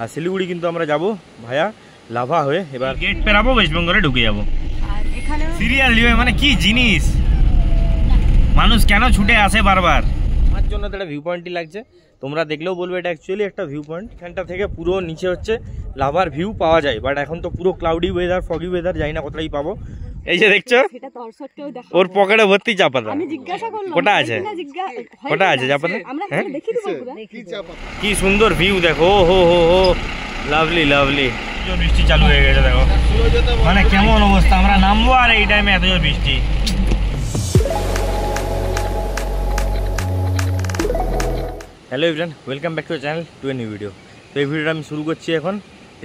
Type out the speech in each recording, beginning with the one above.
আর শিলিগুড়ি কিন্তু আমরা যাব ভায়া লাভা হয়ে, এবার গেট পেরাবো, ওয়েস্ট বেঙ্গলে ঢুকে যাবো। সিরিয়াসলি মানে কি জিনিস, মানুষ কেন ছুটে আসে বারবার। আমার জন্য তো একটা ভিউ পয়েন্টই লাগছে, তোমরা দেখলেও বলবে এটা অ্যাকচুয়ালি একটা ভিউ পয়েন্ট। এখানটা থেকে পুরো নিচে হচ্ছে লাভার ভিউ পাওয়া যায়, বাট এখন তো পুরো ক্লাউডি ওয়েদার, ফগি ওয়েদার, জানি না কতটাই পাবো। এই যে দেখছো ওর পকেটে ভর্তি চা পাতা, কোটা আছে কোটা আছে চা পাতা, কি সুন্দর ভিউ দেখো, হো হো হো লাভলি লাভলি। বৃষ্টি চালু হয়ে গেছে দেখো, মানে কেমন অবস্থা, আমরা নামবো আর এই টাইমে এত জোর বৃষ্টি। Hello everyone, welcome back to channel to a new video. তো এই ভিডিওটা আমি শুরু করছি এখন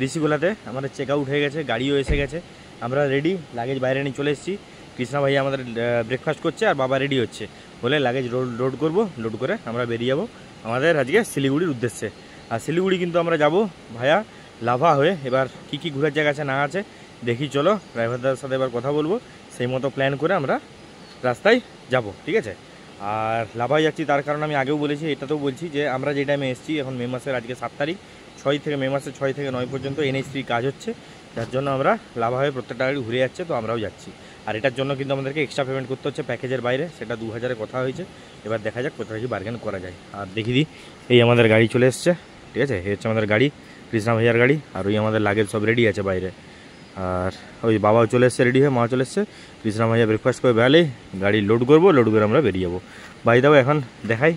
ঋষিগোলাতে। আমাদের চেক আউট হয়ে গেছে, গাড়িও এসে গেছে, আমরা রেডি, লাগেজ বাইরে নিয়ে চলে এসেছি। কৃষ্ণা ভাই আমাদের ব্রেকফাস্ট করছে আর বাবা রেডি হচ্ছে, বলে লাগেজ লোড করবো, লোড করে আমরা বেরিয়ে যাবো আমাদের আজকে শিলিগুড়ির উদ্দেশ্যে। আর শিলিগুড়ি কিন্তু আমরা যাব ভায়া লাভা হয়ে। এবার কী কী ঘোরার জায়গা আছে না আছে দেখি, চলো ড্রাইভারদের সাথে এবার কথা বলবো, সেই মতো প্ল্যান করে আমরা রাস্তায় যাব, ঠিক আছে। আর লাভায় যাচ্ছি তার কারণ আমি আগেও বলেছি, এটাতেও বলছি যে আমরা যে টাইমে এসেছি এখন মে মাসের আজকে 7 তারিখ, মে মাসের 6 থেকে 9 পর্যন্ত NH3 কাজ হচ্ছে, যার জন্য আমরা লাভা হয়ে প্রত্যেকটা গাড়ি ঘুরে যাচ্ছে, তো আমরাও যাচ্ছি। আর এটার জন্য কিন্তু আমাদেরকে এক্সট্রা পেমেন্ট করতে হচ্ছে প্যাকেজের বাইরে, সেটা 2000-এর কথা হয়েছে। এবার দেখা যাক কোথায় কি বার্গেন করা যায়। আর দেখি দিই, এই আমাদের গাড়ি চলে এসছে, ঠিক আছে, এই হচ্ছে আমাদের গাড়ি, কৃষ্ণা ভাইয়ার গাড়ি। আর ওই আমাদের লাগেজ সব রেডি আছে বাইরে, আর ওই বাবাও চলে এসছে রেডি হয়ে, মা চলে এসছে। কৃষ্ণা ভাইয়া ব্রেকফাস্ট করে বেড়ালেই গাড়ি লোড করবো, লোড করে আমরা বেরিয়ে যাবো। বাই দাও এখন দেখাই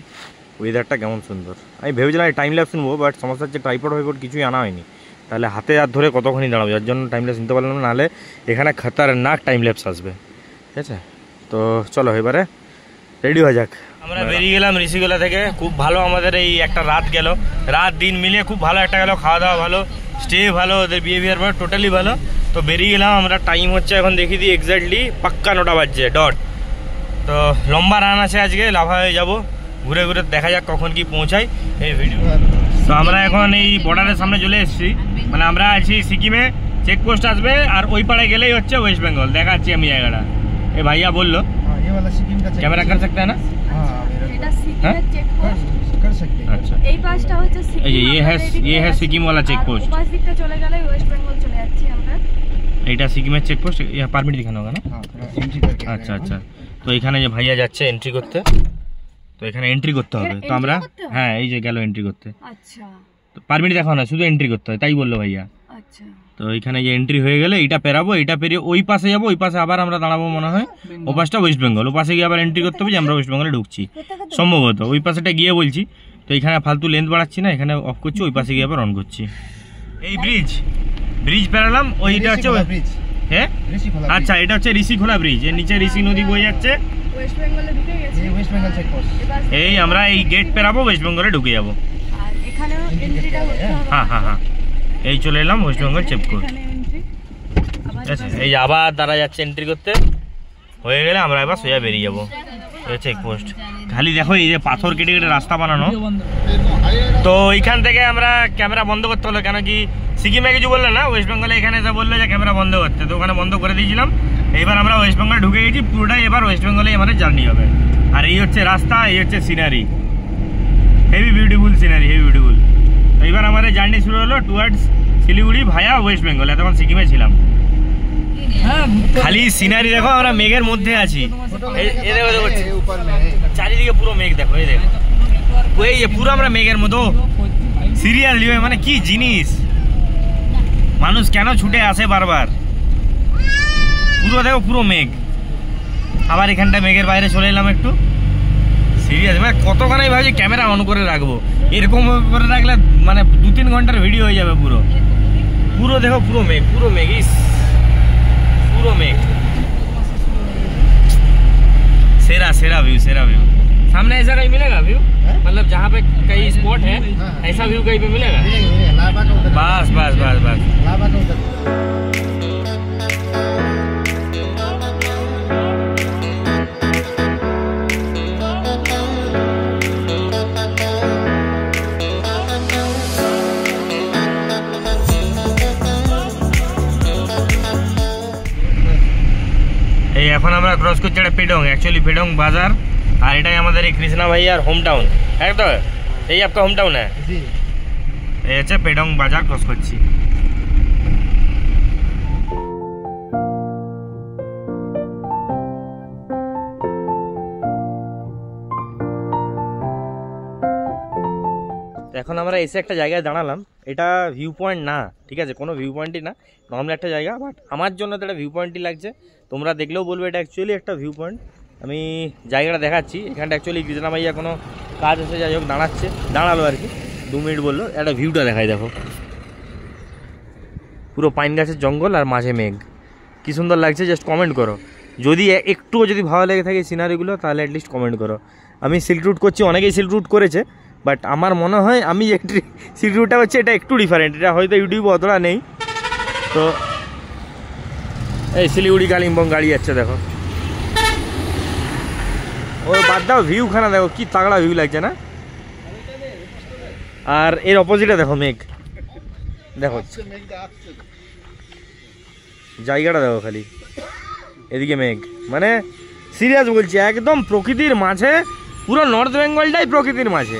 ওয়েদারটা কেমন সুন্দর। আমি ভেবেছিলাম টাইম ল্যাপস শুনবো, বাট সমস্যা হচ্ছে ট্রাইপড ফাইপড কিছুই আনা হয়নি, তাহলে হাতে হাত ধরে কতক্ষণই দাঁড়াবো, যার জন্য টাইম ল্যাপস নিতে পারলাম না, নাহলে এখানে খতরনাক টাইম ল্যাপস আসবে, ঠিক আছে। তো চলো এবারে রেডি হয়ে যাক। আমরা বেরিয়ে গেলাম ঋষিগোলা থেকে, খুব ভালো আমাদের এই একটা রাত গেল, রাত দিন মিলিয়ে খুব ভালো একটা গেল, খাওয়া দাওয়া ভালো, স্টে ভালো, ওদের বিহেভিয়ার ভালো, টোটালি ভালো। তো বেরিয়ে গেলাম আমরা, টাইম হচ্ছে এখন দেখি দিই এক্স্যাক্টলি পাক্কা 9টা বাজছে ডট। তো লম্বা রান আছে আজকে, লাভা হয়ে যাবো, ঘুরে ঘুরে দেখা যাক কখন কি পৌঁছাই এই ভিডিও। তো আমরা এখন এই বর্ডারের সামনে চলে এসেছি, মানে আমরা আছি সিকিমে, চেকপোস্ট আসবে আর ওই পাড়ায় গেলেই হচ্ছে ওয়েস্ট বেঙ্গল। দেখাচ্ছি আমি জায়গাটা, এই ভাইয়া বললো ক্যামেরা कर सकते हैं ना, अच्छा এই পাশটা হচ্ছে সিকিম, ये है সিকিম वाला চেক পোস্ট, পাশ দিকটা চলে গেলে ওয়েস্ট বেঙ্গল চলে যাচ্ছি আমরা। এইটা সিকিমের চেক পোস্ট, ইয়া পারমিট দেখানো होगा ना, এন্ট্রি করতে। আচ্ছা আচ্ছা, তো এখানে যে ভাইয়া যাচ্ছে এন্ট্রি করতে, তো এখানে এন্ট্রি করতে হবে, তো আমরা হ্যাঁ এই যে গেল এন্ট্রি করতে। আচ্ছা, তো পারমিট দেখানো না, শুধু এন্ট্রি করতে হয়, তাই বললো ভাইয়া। আচ্ছা, তো এখানে যে এন্ট্রি হয়ে গেলে এটা পেরাবো, এটা পেরিয়ে ওই পাশে যাবো, ওই পাশে আবার আমরা দাঁড়াবো মনে হয়, ও পাশটা ওয়েস্ট বেঙ্গল, ও পাশে গিয়ে আবার এন্ট্রি করতে হবে যে আমরা ওয়েস্ট বেঙ্গলে ঢুকছি সম্ভবত, ওই পাশেটা গিয়ে বলছি। তো এখানে ফালতু লেন্থ বাড়াচ্ছি না, এখানে অফ করছি, ওই পাশে গিয়ে আবার অন করছি। এই ব্রিজ পেরালাম, ওইটা হচ্ছে হ্যাঁ আচ্ছা, এটা হচ্ছে ঋষিখোলা ব্রিজ, এর নিচে ঋষি নদী বয়ে যাচ্ছে, ওয়েস্ট বেঙ্গলে ঢুকে গেছি, ওয়েস্ট বেঙ্গল চেক পোস্ট। এই আমরা এই গেট পেরাবো, ওয়েস্ট বেঙ্গলে ঢুকে যাবো। আর এখানেও এন্ট্রিটা করতে হবে, হ্যাঁ হ্যাঁ হ্যাঁ, এই চলে এলাম ওয়েস্ট বেঙ্গল চেক পোস্ট। এই আবার দাঁড়া যাচ্ছে এন্ট্রি করতে, হয়ে গেলে আমরা এবার সোজা বেরিয়ে যাবো চেক পোস্ট। খালি দেখো এই যে পাথর কেটে কেটে রাস্তা বানানো, তো এইখান থেকে আমরা ক্যামেরা বন্ধ করতে হলো, কেন কি সিকিমে কিছু বললো না, ওয়েস্ট বেঙ্গলে এখানে এসে বললো যে ক্যামেরা বন্ধ করতে, তো ওখানে বন্ধ করে দিয়েছিলাম। এইবার আমরা ওয়েস্ট বেঙ্গলে ঢুকে গেছি, পুরোটাই এবার ওয়েস্ট বেঙ্গলে আমাদের জার্নি হবে। আর এই হচ্ছে রাস্তা, এই হচ্ছে scenery, heavy beautiful scenery, heavy beautiful. তো এইবার আমাদের জার্নি শুরু হলো টুয়ার্ডস শিলিগুড়ি ভায়া ওয়েস্ট বেঙ্গল। এতক্ষণ সিকিমে ছিলাম, খালি সিনারি দেখো, আমরা মেঘের মধ্যে আছি, চারিদিকে পুরো মেঘ দেখো, এই দেখো এই যে পুরো আমরা মেঘের মতো। সিরিয়াসলি মানে কি জিনিস, মানুষ কেন ছুটে আসে বারবার, পুরো দেখো পুরো মেঘ। আবার এখানটা মেঘের বাইরে চলে এলাম একটু, সিরিয়াস মানে কতক্ষণ আমি ভাবছি ক্যামেরা অন করে রাখবো, এরকম করে রাখলে মানে 2-3 ঘন্টার ভিডিও হয়ে যাবে পুরো। পুরো দেখো পুরো মেঘ, পুরো মেঘ, পুরো মেঘ, सेरा व्यू। सामने ऐसा कहीं मिलेगा व्यू, मतलब जहाँ पे कई स्पॉट है ऐसा व्यू कहीं पे मिलेगा? बस बस बस बस এখন আমরা ক্রস করছি এটা পেডং, एक्चुअली पेडोंग बाजार। আর এটাই আমাদের এই কৃষ্ণা ভাইয়ার হোম টাউন, है तो यही आपका होम टाउन है जी। এই হচ্ছে পেডং বাজার ক্রস করছি। এখন আমরা এসে একটা জায়গায় দাঁড়ালাম, এটা ভিউ পয়েন্ট না, ঠিক আছে, কোনো ভিউ পয়েন্টই না, নর্মাল একটা জায়গা, বাট আমার জন্য তো এটা ভিউ পয়েন্টই লাগছে। তোমরা দেখলেও বলবে এটা অ্যাকচুয়ালি একটা ভিউ পয়েন্ট। আমি জায়গাটা দেখাচ্ছি। এখানটা অ্যাকচুয়ালি কৃষ্ণা ভাইয়া কোনো কাজ এসে যাই হোক দাঁড়ালো আর কি, 2 মিনিট বললো। একটা ভিউটা দেখাই, দেখো পুরো পাইন গাছের জঙ্গল আর মাঝে মেঘ, কী সুন্দর লাগছে। জাস্ট কমেন্ট করো যদি একটুও যদি ভালো লেগে থাকে সিনারিগুলো, তাহলে অ্যাটলিস্ট কমেন্ট করো। আমি সিল্ক রুট করছি, অনেকেই সিল্ক রুট করেছে, বাট আমার মনে হয় আমি সিল্ক রুটটা হচ্ছে এটা একটু ডিফারেন্ট। এটা হয়তো ইউটিউবে অতটা নেই। তো এই শিলিগুড়ি কালিম্পং গাড়ি যাচ্ছে, দেখো ও বাদ দাও, ভিউখানা দেখো কি তাগড়া ভিউ লাগছে না। আর এর অপোজিটে দেখো মেঘ, দেখো জায়গাটা দেখো খালি, এদিকে মেঘ, মানে সিরিয়াস বলছি একদম প্রকৃতির মাঝে, পুরো নর্থ বেঙ্গলটাই প্রকৃতির মাঝে।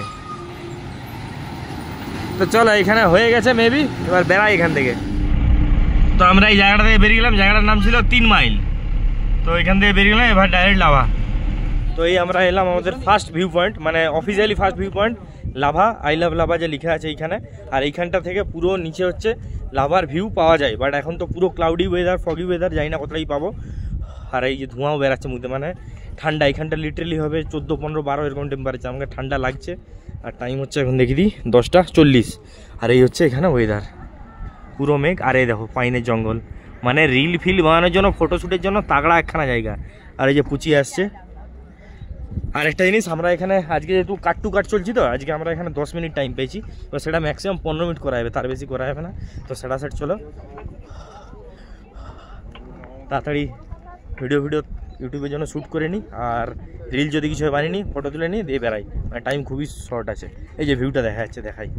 তো চলো এখানে হয়ে গেছে মেবি, এবার বেড়াই এখান থেকে। তো আমরা এই জায়গাটা থেকে বেরিয়ে গেলাম, জায়গাটার নাম ছিল 3 মাইল। তো এখান থেকে বেরিয়ে গেলাম, এবার ডাইরেক্ট লাভা। তো এই আমরা এলাম আমাদের ফার্স্ট ভিউ পয়েন্ট, মানে officially first view point lava, I love lava যে লেখা আছে এইখানে। আর এইখানটা থেকে পুরো নিচে হচ্ছে লাভার ভিউ পাওয়া যায়, বাট এখন তো পুরো ক্লাউডি ওয়েদার, ফগি ওয়েদার, জানি না কতটাই পাবো। আর এই যে ধোঁয়াও বেরাচ্ছে মুখে, মানে ঠান্ডা, এখানটা লিটারেলি হবে 14, 15, 12 এরকম টেম্পারেচার। আমাকে ঠান্ডা লাগছে। আর টাইম হচ্ছে এখন দেখি দিই 10টা 40। আর এই হচ্ছে এখানে ওয়েদার, পুরো মেঘ। আর এই দেখো পাইনের জঙ্গল, মানে রিল ফিল বানানোর জন্য, ফটোশ্যুটের জন্য তাগড়া একখানা জায়গা। আর এই যে পুচি আসছে। আর একটা জিনিস, আমরা এখানে আজকে যেহেতু কাট টু কাট চলছি, তো আজকে আমরা এখানে 10 মিনিট টাইম পেয়েছি। তো সেটা ম্যাক্সিমাম 15 মিনিট করা যাবে, তার বেশি করা যাবে না। তো সেটা সেট চলো তাড়াতাড়ি ভিডিও ইউটিউবের জন্য শ্যুট করে নিই, আর রিল যদি কিছু বানিয়ে নিই, ফটো তুলে নিই, দিয়ে বেড়াই। মানে টাইম খুবই শর্ট আছে। এই যে ভিউটা দেখা যাচ্ছে, দেখাই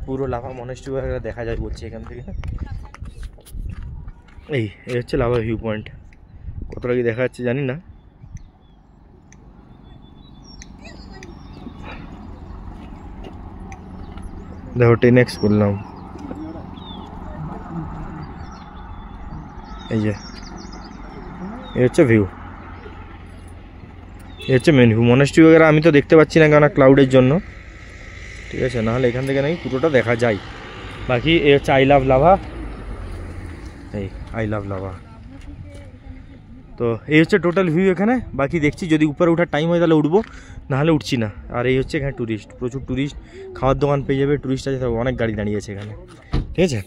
পুরো লাভা মনেস্ট্রি দেখা যায় বলছি এখান থেকে। এই হচ্ছে লাভা ভিউ পয়েন্ট, কতটা কি দেখা যাচ্ছে জানি না। দেখো 10x করলাম, এই যে এই হচ্ছে ভিউ, এই হচ্ছে মেন ভিউ। মনেস্ট্রি वगैरह আমি তো দেখতে পাচ্ছি না, কেন ক্লাউডের জন্য, ঠিক আছে, নাহলে এখান থেকে নাকি পুরোটা দেখা যায়। বাকি এই হচ্ছে আই লাভ লাভা, এই আই লাভ লাভা। তো এই হচ্ছে টোটাল ভিউ এখানে। বাকি দেখছি যদি উপরে ওঠার টাইম হয় তাহলে উঠবো, নাহলে উঠছি না। আর এই হচ্ছে এখানে ট্যুরিস্ট, প্রচুর ট্যুরিস্ট, খাওয়ার দোকান পেয়ে যাবে, ট্যুরিস্ট আছে, অনেক গাড়ি দাঁড়িয়ে আছে এখানে, ঠিক আছে।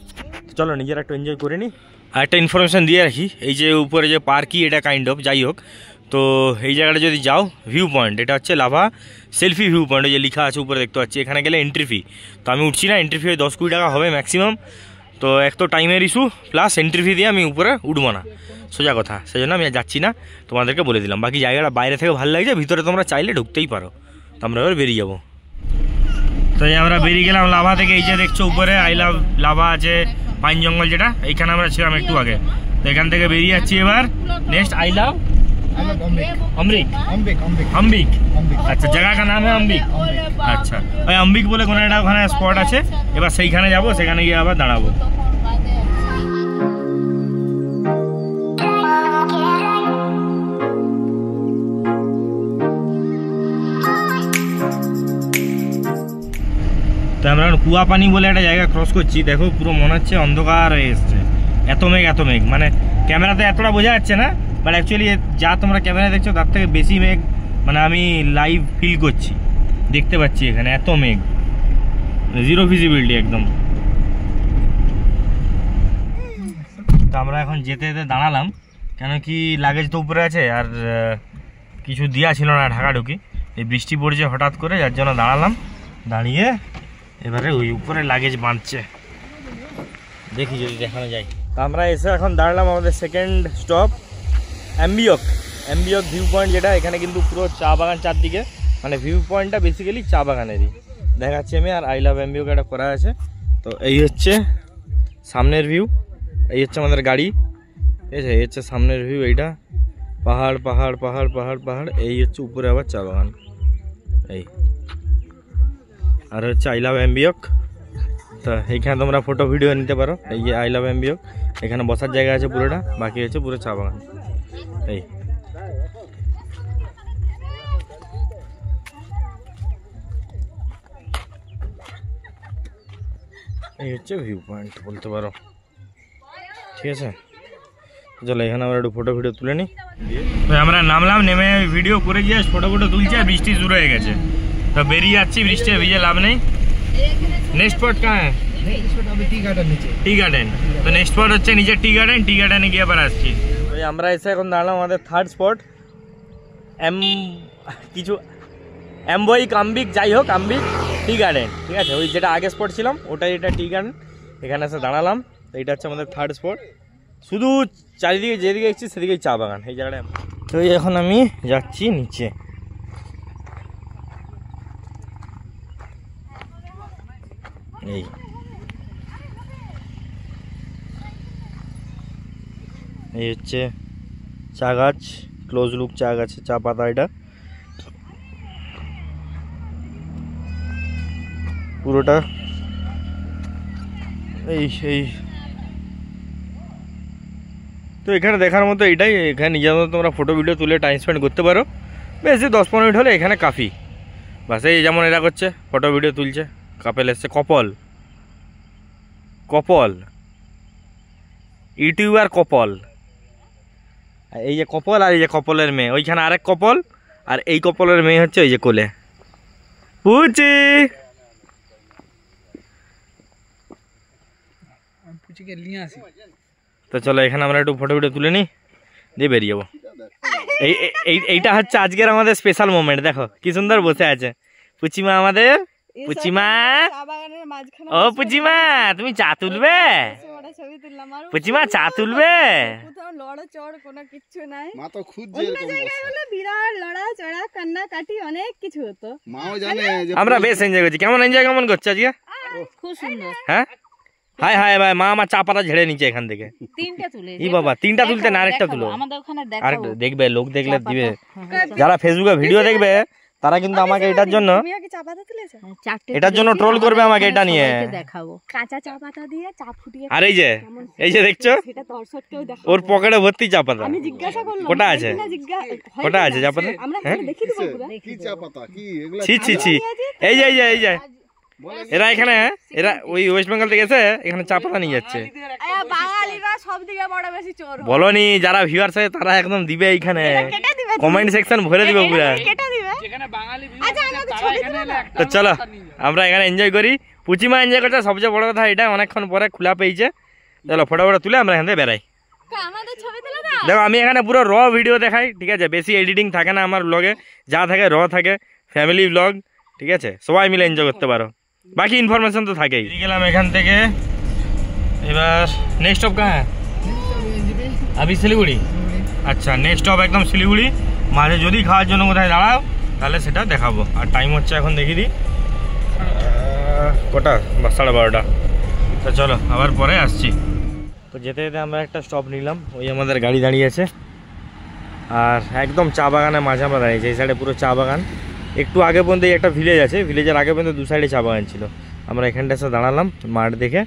চলো নিজেরা একটু এনজয় করে নিই। আর একটা ইনফরমেশান দিয়ে রাখি, এই যে উপরে যে পার্কই এটা কাইন্ড অফ, যাই হোক, তো এই জায়গাটা যদি যাও ভিউ পয়েন্ট, এটা হচ্ছে লাভা সেলফি ভিউ পয়েন্ট, যে লেখা আছে উপরে দেখতে পাচ্ছি। এখানে গেলে এন্ট্রি ফি, তো আমি উঠছি না, এন্ট্রি ফি 10-20 টাকা হবে ম্যাক্সিমাম। তো এক তো টাইমের ইস্যু, প্লাস এন্ট্রি ফি দিয়ে আমি উপরে উঠবো না, সোজা কথা, সেই জন্য আমি যাচ্ছি না, তোমাদেরকে বলে দিলাম। বাকি জায়গাটা বাইরে থেকে ভালো লাগছে, ভিতরে তোমরা চাইলে ঢুকতেই পারো। তো আমরা এবার বেরিয়ে যাবো। তো এই আমরা বেরিয়ে গেলাম লাভা থেকে। এই যে দেখছো উপরে আই লাভ লাভা আছে, পাইন জঙ্গল, যেটা এইখানে আমরা ছিলাম একটু আগে। তো এখান থেকে বেরিয়ে যাচ্ছি এবার নেক্সট আই লাভ अम्बिक। अच्छा जगह का नाम है अम्बिक। अच्छा ওই अम्बिक বলে কোনো একটা ওখানে স্পট আছে, এবার সেইখানে যাবো, সেখানে গিয়ে আবার দাঁড়াবো। তো আমরা কুয়াপানি বলে একটা জায়গা ক্রস করছি, দেখো পুরো মনে হচ্ছে অন্ধকার হয়ে এসছে, এত মেঘ, মানে ক্যামেরাতে এতটা বোঝা যাচ্ছে না, বাট অ্যাকচুয়ালি যা তোমরা ক্যামেরা দেখছো তার থেকে বেশি মেঘ, মানে আমি লাইভ ফিল করছি, দেখতে পাচ্ছি এখানে এত মেঘ, জিরো ভিজিবিলিটি একদম। তো আমরা এখন যেতে দাঁড়ালাম, কেন কি লাগেজ তো উপরে আছে, আর কিছু দেওয়া ছিল না ঢাকাঢুকি, এই বৃষ্টি পড়ছে হঠাৎ করে, যার জন্য দাঁড়ালাম। দাঁড়িয়ে এবারে ওই উপরে লাগেজ বাঁধছে, দেখি যদি দেখানো যায়। তো আমরা এসে এখন দাঁড়ালাম আমাদের second stop Ambiok view point, যেটা এখানে কিন্তু পুরো চা বাগান চারদিকে, মানে ভিউ পয়েন্টটা বেসিক্যালি চা বাগানেরই দেখাচ্ছি আমি। আর আই লাভ অ্যাম্বিয়ক একটা করা আছে। তো এই হচ্ছে সামনের ভিউ, এই হচ্ছে আমাদের গাড়ি, ঠিক আছে, এই হচ্ছে সামনের ভিউ, এইটা পাহাড় পাহাড় পাহাড় পাহাড় পাহাড়, এই হচ্ছে উপরে আবার চা বাগান, এই আর হচ্ছে আই লাভ অ্যাম্বিয়ক। তো এইখানে তোমরা ফটো ভিডিও নিতে পারো। এই যে আই লাভ এমবিও, এখানে বসার জায়গা আছে পুরোটা, বাকি হচ্ছে পুরো চা বাগান। এই হচ্ছে ভিউ পয়েন্ট বলতে পারো, ঠিক আছে। চলো এখানে আমরা একটু ফটো ভিডিও তুলে নিই। আমরা নামলাম, নেমে ভিডিও করে গিয়ে ফটো তুলছি, আর বৃষ্টি শুরু হয়ে গেছে। তো বেরিয়ে যাচ্ছি, বৃষ্টি ভিজে লাভ নেই। नेक्स्ट स्पॉट कहाँ है? टी गार्डन नीचे, टी गार्डन। तो नेक्स्ट स्पॉट হচ্ছে নিচে टी गार्डन। टी गार्डने গিয়ে আবার আসছি। ওই আমরা এসে এখন দাঁড়ালাম আমাদের থার্ড স্পট, কিছু এমবই কাম্বিক, যাই হোক আম্বিক টি গার্ডেন, ঠিক আছে। ওই যেটা আগে স্পট ছিলাম ওটাই, এটা টি গার্ডেন। এখানে এসে দাঁড়ালাম, তো এটা হচ্ছে আমাদের থার্ড স্পট। শুধু চারিদিকে যেদিকে এসেছি সেদিকেই চা বাগান এই জায়গাটা। তো এখন আমি যাচ্ছি নিচে। এই হচ্ছে চা গাছ, ক্লোজ লুক চা গাছে চা পাতা, এটা পুরোটা। এই তো এখানে দেখার মতো এটাই। এখানে নিজের মতো তোমরা ফটো ভিডিও তুলে টাইম স্পেন্ড করতে পারো। বেশি 10-15 মিনিট হলে এখানে কাফি। বাস এই যেমন এরা করছে, ফটো ভিডিও তুলছে, কাপেল এসছে, কপল ইউটিউবার কপল। এই যে কপল, আর এই যে কপলের মেয়ে, ওইখানে আরেক কপল, আর এই কপলের মেয়ে হচ্ছে ওই যে কোলে পুচি। তো চলো এখানে আমরা একটু ফটো ভিডিও তুলে নিই, দিয়ে বেরিয়ে যাবো। এইটা হচ্ছে আজকের আমাদের স্পেশাল মোমেন্ট। দেখো কি সুন্দর বসে আছে পুচিমা আমাদের। পুচিমা, ও পুচিমা তুমি চা তুলবে? পুচিমা চা তুলবে? আমরা বেশ এনজয় করছি। কেমন এনজয় কেমন করছো আজকে? খুব সুন্দর। হ্যাঁ, হাই হাই ভাই, মা আমার চা পাতা ঝেড়ে নিচে এখান থেকে। বাবা 3টা তুলতে না, আরেকটা তুলো। আরেকটা দেখবে, লোক দেখলে দিবে। যারা ফেসবুকে ভিডিও দেখবে তারা কিন্তু আমাকে এটার জন্য ট্রোল করবে আমাকে এটা নিয়ে। আর এই যে দেখছো, ওর পকেটে ভর্তি চা পাতা। কোটা আছে চা পাতা? ছি এই যে এরা এখানে, এরা ওই ওয়েস্ট বেঙ্গল থেকে এসে এখানে চা পাতা নিয়ে যাচ্ছে। বলনি যারা ভিউয়ার্স আছে তারা একদম দিবে, এইখানে কমেন্ট সেকশন ভরে দিবে পুরা। তো চলো আমরা এখানে এনজয় করি। পুচিমা এনজয় করছে, সবচেয়ে বড় কথা এটা অনেকক্ষণ পরে খোলা পেয়েছে। চলো ফটো তুলে আমরা এখান থেকে বেড়াই। দেখো আমি এখানে পুরো র ভিডিও দেখাই, ঠিক আছে। বেশি এডিটিং থাকে না আমার ব্লগে, যা থাকে র থাকে, ফ্যামিলি ব্লগ, ঠিক আছে। সবাই মিলে এনজয় করতে পারো, বাকি ইনফরমেশন তো থাকেই। গেলাম এখান থেকে, এবার নেক্সট স্টপ কাহা? আবি শিলিগুড়ি। আচ্ছা নেক্সট স্টপ একদম শিলিগুড়ি। মাঝে যদি খাওয়ার জন্য কোথায় দাঁড়াও তাহলে সেটা দেখাবো। আর টাইম হচ্ছে এখন দেখি দিই কটা, 12:30। তো চলো আবার পরে আসছি। তো যেতে যেতে আমরা একটা স্টপ নিলাম, ওই আমাদের গাড়ি দাঁড়িয়ে আছে। আর একদম চা বাগানের মাঝে আমরা দাঁড়িয়েছি। এই সাইডে পুরো চা বাগান, একটু আগে পর্যন্ত একটা ভিলেজ আছে, ভিলেজের আগে পর্যন্ত দু সাইডে চা বাগান ছিল। আমরা এখানটা এসে দাঁড়ালাম মাঠ দেখে,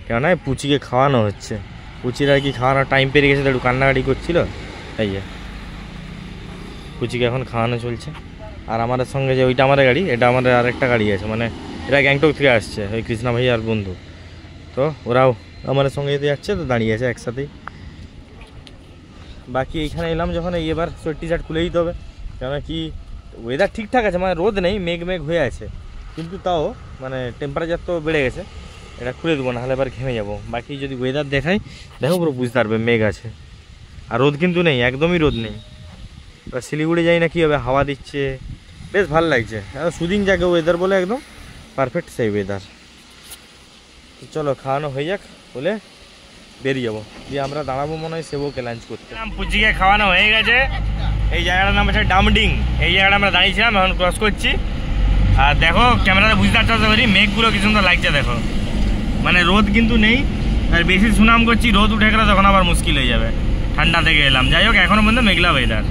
কেননা পুচিকে খাওয়ানো হচ্ছে। পুচির আর কি খাওয়ানোর টাইম পেরিয়ে গেছে, তো একটু কান্নাকাটি করছিল, তাই পুচিকে এখন খাওয়ানো চলছে। আর আমাদের সঙ্গে যে ওইটা আমাদের গাড়ি, এটা আমাদের আরেকটা গাড়ি আছে, মানে এরা গ্যাংটক থেকে আসছে, ওই কৃষ্ণা ভাই আর বন্ধু। তো ওরাও আমাদের সঙ্গে যেতে যাচ্ছে, তো দাঁড়িয়ে আছে একসাথেই। বাকি এইখানে এলাম যখন, এবার সোয়েট টি শার্ট খুলে দিতে হবে, কেননা কি ওয়েদার ঠিকঠাক আছে, মানে রোদ নেই, মেঘ হয়ে আছে, কিন্তু তাও মানে টেম্পারেচার তো বেড়ে গেছে। এটা খুলে দেবো, নাহলে এবার ঘেমে যাবো। বাকি যদি ওয়েদার দেখাই, দেখো পুরো বুঝতে পারবে মেঘ আছে, আর রোদ কিন্তু নেই, একদমই রোদ নেই। এবার শিলিগুড়ি যাই না কী হবে, হাওয়া দিচ্ছে, বেশ ভালো লাগছে। সুদিন জায়গা ওয়েদার বলে একদম পারফেক্ট সেই ওয়েদার। তো চলো খাওয়ানো হয়ে যাক, বলে বেরিয়ে যাবো, দিয়ে আমরা দাঁড়াবো মনে হয় সেবকে লাঞ্চ করতে। পুচিকে খাওয়ানো হয়ে গেছে। এই জায়গাটার নাম হচ্ছে ডামডিং। এই জায়গাটা আমরা দাঁড়িয়েছিলাম, এখন ক্রস করছি। আর দেখো ক্যামেরাতে বুঝতে পারছো করি মেঘগুলো কি সুন্দর লাগছে, দেখো মানে রোদ কিন্তু নেই। আর বেশি সুনাম করছি, রোদ উঠে গেলে তখন আবার মুশকিল হয়ে যাবে। ঠান্ডা থেকে এলাম, যাই হোক এখনো পর্যন্ত মেঘলা ওয়েদার।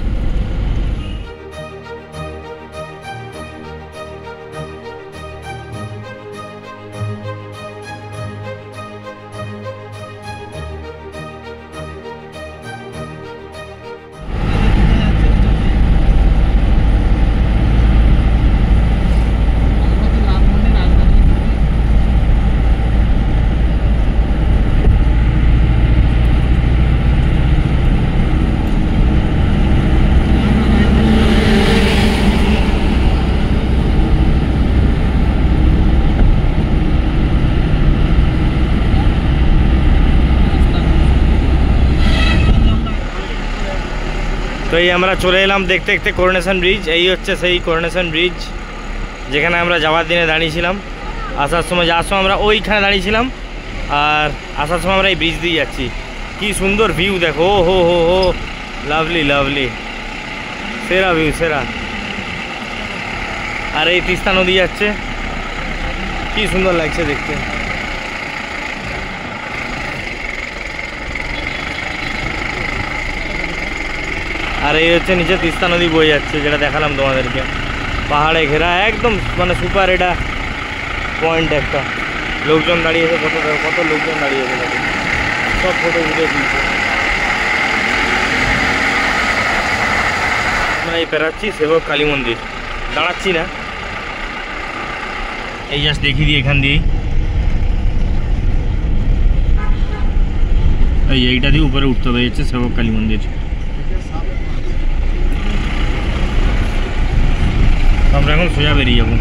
তো এই আমরা চলে এলাম দেখতে দেখতে করোনেশন ব্রিজ। এই হচ্ছে সেই করোনেশন ব্রিজ যেখানে আমরা যাওয়ার দিনে দাঁড়িয়েছিলাম। আসার সময় যাওয়ার সময় আমরা ওইখানে দাঁড়িয়েছিলাম, আর আসার সময় আমরা এই ব্রিজ দিয়ে যাচ্ছি। কি সুন্দর ভিউ দেখো, ও হো হো হো, লাভলি লাভলি, সেরা ভিউ সেরা। আর এই তিস্তা নদী যাচ্ছে, কি সুন্দর লাগছে দেখতে। আর এই হচ্ছে নিচে তিস্তা নদী বয়ে যাচ্ছে, যেটা দেখালাম তোমাদেরকে, পাহাড়ে ঘেরা একদম, মানে সুপার এটা পয়েন্ট একটা। লোকজন দাঁড়িয়েছে, কত কত লোকজন দাঁড়িয়েছে, সব ফটো ভিডিও দিয়েছে। আমরা এই পেরাচ্ছি সেবক কালী মন্দির, দাঁড়াচ্ছি না, এই জাস্ট দেখিয়ে দিই এখান দিয়েই। এইটা দিয়ে উপরে উঠতে হবে, হচ্ছে সেবক কালী মন্দির। আমরা এখন সোজা বেরিয়ে যাবো।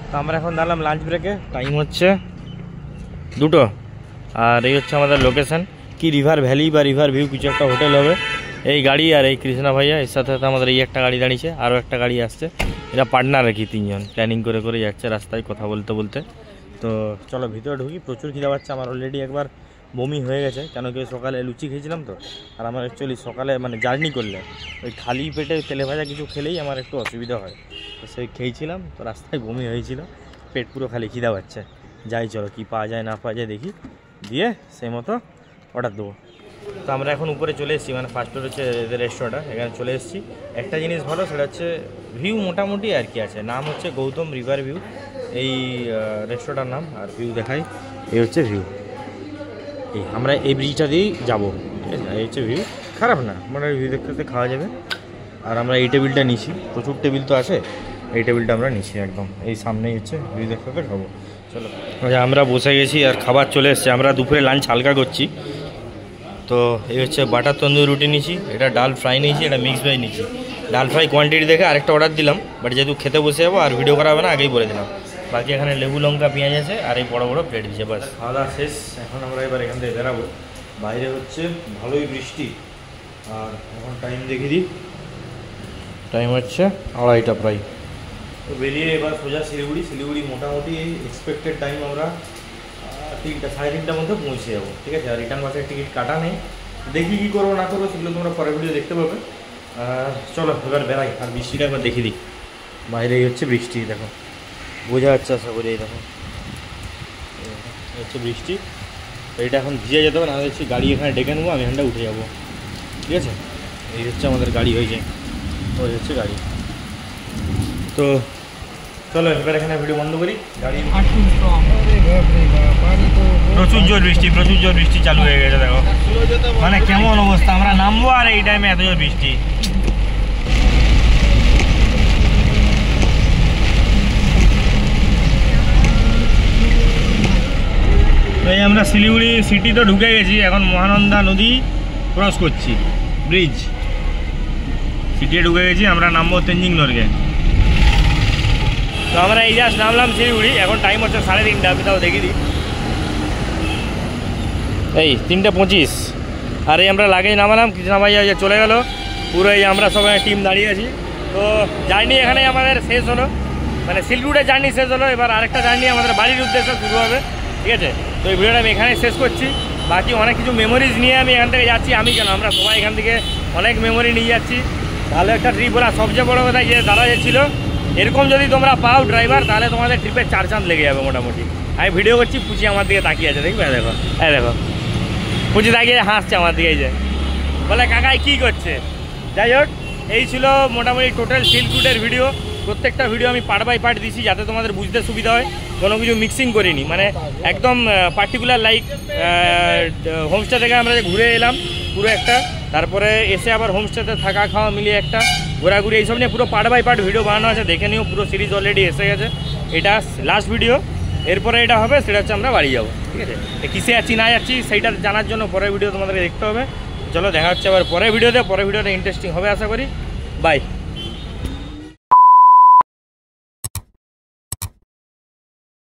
তো আমরা এখন দাঁড়ালাম লাঞ্চ ব্রেকে, টাইম হচ্ছে 2টো। আর এই হচ্ছে আমাদের লোকেশন, কি রিভার ভ্যালি বা রিভার ভিউ কিছু একটা হোটেল হবে। এই গাড়ি আর এই কৃষ্ণা ভাইয়া, এর সাথে সাথে আমাদের এই একটা গাড়ি দাঁড়িয়েছে, আরও একটা গাড়ি আসছে। এরা পার্টনার আর কি, 3জন প্ল্যানিং করে করে যাচ্ছে রাস্তায় কথা বলতে বলতে। তো চলো ভিতরে ঢুকি, প্রচুর খিদা পাচ্ছে আমার। অলরেডি একবার বমি হয়ে গেছে, কেন কি সকালে লুচি খেয়েছিলাম তো। আর আমার অ্যাকচুয়ালি সকালে মানে জার্নি করলে ওই খালি পেটে তেলে ভাজা কিছু খেলেই আমার একটু অসুবিধা হয়। তো সেই খেয়েছিলাম, তো রাস্তায় বমি হয়েছিল, পেট পুরো খালি খিদা পাচ্ছে। যাই চলো কি পাওয়া যায় না পাওয়া যায় দেখি, দিয়ে সেই মতো অর্ডার দেবো। তো আমরা এখন উপরে চলে এসেছি, মানে ফার্স্ট ফ্লোর হচ্ছে এদের রেস্টুরেন্টটা, এখানে চলে এসেছি। একটা জিনিস ভালো, সেটা হচ্ছে ভিউ মোটামুটি আর কি আছে। নাম হচ্ছে গৌতম রিভার ভিউ এই রেস্টুরেন্টার নাম। আর ভিউ দেখাই, এই হচ্ছে ভিউ। এই আমরা এই ব্রিজটা দিয়েই যাবো, ঠিক আছে। এই হচ্ছে ভিউ, খারাপ না, মানে ভিউ দেখতে দেখতে খাওয়া যাবে। আর আমরা এই টেবিলটা নিছি, প্রচুর টেবিল তো আছে, এই টেবিলটা আমরা নিছি একদম এই সামনেই, হচ্ছে ভিউ দেখতে দেখতে খাবো। চলো আমরা বসে গেছি আর খাবার চলে এসছে। আমরা দুপুরে লাঞ্চ হালকা করছি। তো এই হচ্ছে বাটার তন্দুরি রুটি নিয়েছি, এটা ডাল ফ্রাই নিয়েছি, এটা মিক্স ভেজ নিয়েছি। ডাল ফ্রাই কোয়ান্টিটি দেখে আরেকটা অর্ডার দিলাম, বাট যেহেতু খেতে বসে যাবো আর ভিডিও করা হবে না, আগেই বলে দিলাম। বাকি এখানে লেবু লঙ্কা পেঁয়াজ আছে, আর এই বড়ো বড়ো প্লেট দিচ্ছে, বাস খাওয়া দাওয়া শেষ। এখন আমরা এবার এখান থেকে বেরাবো। বাইরে হচ্ছে ভালোই বৃষ্টি, আর এখন টাইম দেখিয়ে দিই, টাইম হচ্ছে 2:30 প্রায়। তো বেরিয়ে এবার সোজা শিলিগুড়ি। শিলিগুড়ি মোটামুটি এক্সপেক্টেড টাইম আমরা 3টা 3:30টার মধ্যে পৌঁছে যাবো, ঠিক আছে। আর রিটার্ন বাসের টিকিট কাটা নেই, দেখি কী করবো না করবো সেগুলো তোমরা পরের ভিডিও দেখতে পাবে। চলো এবার বেড়াই। আর বৃষ্টিটা একবার দেখিয়ে দিই, বাইরে হচ্ছে বৃষ্টি, দেখো বোঝা যাচ্ছে আশা করি। এই দেখো হচ্ছে বৃষ্টি, এটা এখন ভিজে যেতে হবে, না দেখছি গাড়ি এখানে ডেকে নেবো, আমি এখানটা উঠে যাবো, ঠিক আছে। এই হচ্ছে আমাদের গাড়ি হয়েছে, ওই হচ্ছে গাড়ি। তো চলো এবার এখানে ভিডিও বন্ধ করি। গাড়ি প্রচুর জোর বৃষ্টি, প্রচুর জোর বৃষ্টি চালু হয়ে গেছে, দেখো মানে কেমন অবস্থা। আমরা নামবো আর এই টাইমে এত জোর বৃষ্টি। এই আমরা শিলিগুড়ি সিটি তো ঢুকে গেছি, এখন মহানন্দা নদী ক্রস করছি, ব্রিজ সিটি ঢুকে গেছি। আমরা নামবো তেঞ্জিং নর্গে। তো আমরা এই জাস্ট নামলাম শিলিগুড়ি, এখন টাইম হচ্ছে 3:30। আমি তাও দেখিয়ে দিই, এই 3:25। আর এই আমরা লাগেজ নামালাম, কৃষ্ণা ভাইয়া চলে গেল পুরো। এই আমরা সবাই টিম দাঁড়িয়ে আছি। তো জার্নি এখানে আমাদের শেষ হলো, মানে শিলিগুড়ির জার্নি শেষ হলো। এবার আরেকটা জার্নি আমাদের বাড়ির উদ্দেশ্যে শুরু হবে, ঠিক আছে। তো এই ভিডিওটা আমি এখানে শেষ করছি। বাকি অনেক কিছু মেমোরিজ নিয়ে আমি এখান থেকে যাচ্ছি। আমি কেন, আমরা সবাই এখান থেকে অনেক মেমোরি নিয়ে যাচ্ছি। ভালো একটা ট্রিপ হলো। সবচেয়ে বড়ো কথা যে দাদা ছিল, এরকম যদি তোমরা পাও ড্রাইভার, তাহলে তোমাদের ট্রিপে 4 চাঁদ লেগে যাবে মোটামুটি। আমি ভিডিও করছি, পুচি আমার দিকে তাকিয়ে আছে, দেখবে দেখো, হ্যাঁ দেখো পুচি তাকিয়ে হাসছে আমার দিকে, যে বলে কাকাই কী করছে। যাই হোক, এই ছিল মোটামুটি টোটাল সিল্ক রুটের ভিডিও। প্রত্যেকটা ভিডিও আমি পার্ট বাই পার্ট দিছি, যাতে তোমাদের বুঝতে সুবিধা হয়। কোনো কিছু মিক্সিং করিনি, মানে একদম পার্টিকুলার লাইক হোমস্টে থেকে আমরা যে ঘুরে এলাম পুরো একটা, তারপরে এসে আবার হোমস্টেতে থাকা খাওয়া মিলিয়ে একটা ঘোরাঘুরি, এইসব নিয়ে পুরো পার্ট বাই পার্ট ভিডিও বানানো আছে, দেখে নিও। পুরো সিরিজ অলরেডি এসে গেছে, এটা লাস্ট ভিডিও। এরপরে এটা হবে, সেটা হচ্ছে আমরা বাড়ি যাবো, ঠিক আছে। কিসে যাচ্ছি না যাচ্ছি সেইটা জানার জন্য পরের ভিডিও তোমাদেরকে দেখতে হবে। চলো দেখা হচ্ছে আবার পরের ভিডিওতে। পরের ভিডিওটা ইন্টারেস্টিং হবে আশা করি। বাই।